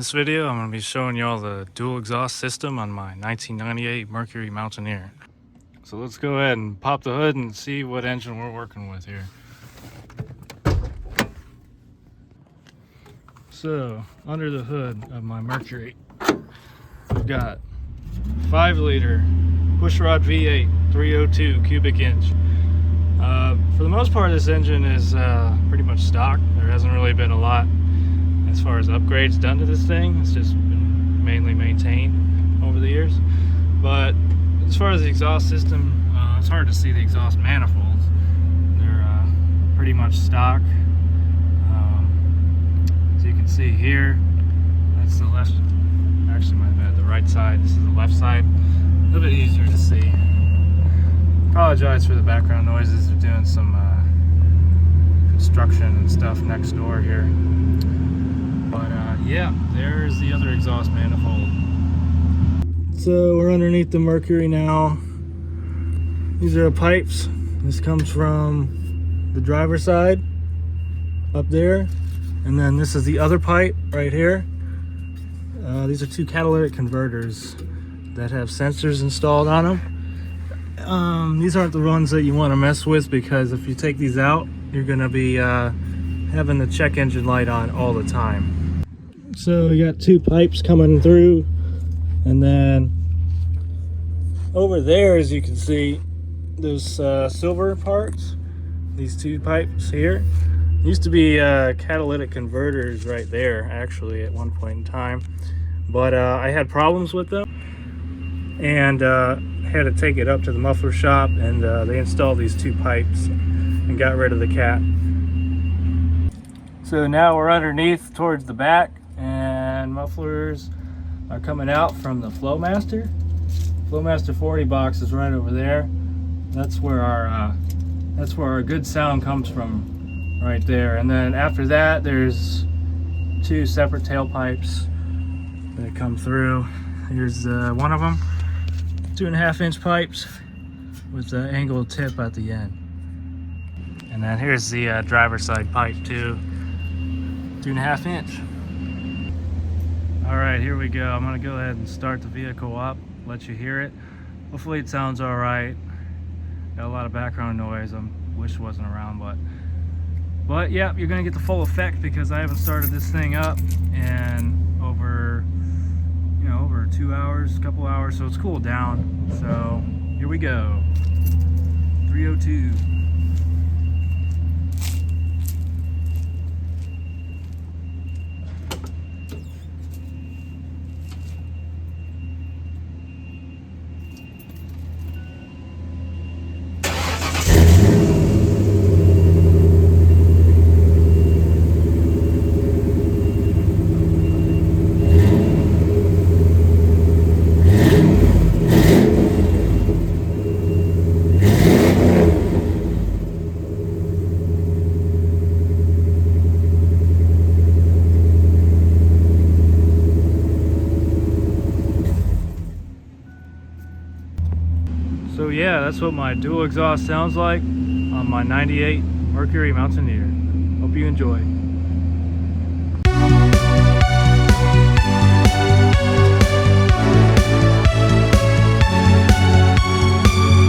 this video, I'm going to be showing y'all the dual exhaust system on my 1998 Mercury Mountaineer. So let's go ahead and pop the hood and see what engine we're working with here. So, under the hood of my Mercury, we've got 5-liter pushrod V8 302 cubic inch. For the most part, this engine is pretty much stock. There hasn't really been a lot as far as upgrades done to this thing. It's just been mainly maintained over the years. But as far as the exhaust system, it's hard to see the exhaust manifolds. They're pretty much stock. As you can see here, that's the left, actually my bad, the right side. This is the left side. A little bit easier to see. Apologize for the background noises. They're doing some construction and stuff next door here. But yeah, there's the other exhaust manifold. So we're underneath the Mercury now. These are the pipes. This comes from the driver's side up there. And then this is the other pipe right here. These are two catalytic converters that have sensors installed on them. These aren't the ones that you want to mess with, because if you take these out, you're going to be having the check engine light on all the time. So we got two pipes coming through, and then over there, as you can see, those silver parts, these two pipes here, used to be catalytic converters right there actually at one point in time, but I had problems with them and had to take it up to the muffler shop, and they installed these two pipes and got rid of the cat. So now we're underneath towards the back, and mufflers are coming out from the Flowmaster. Flowmaster 40 box is right over there. That's where our good sound comes from, right there. And then after that, there's two separate tailpipes that come through. Here's one of them, 2.5 inch pipes with the angled tip at the end. And then here's the driver's side pipe too, 2.5 inch. All right, here we go. I'm gonna go ahead and start the vehicle up, let you hear it. Hopefully it sounds all right. Got a lot of background noise. I wish it wasn't around, but yeah, you're gonna get the full effect because I haven't started this thing up in over 2 hours, couple hours, so it's cooled down. So here we go. 302. So yeah, that's what my dual exhaust sounds like on my 98 Mercury Mountaineer. Hope you enjoy.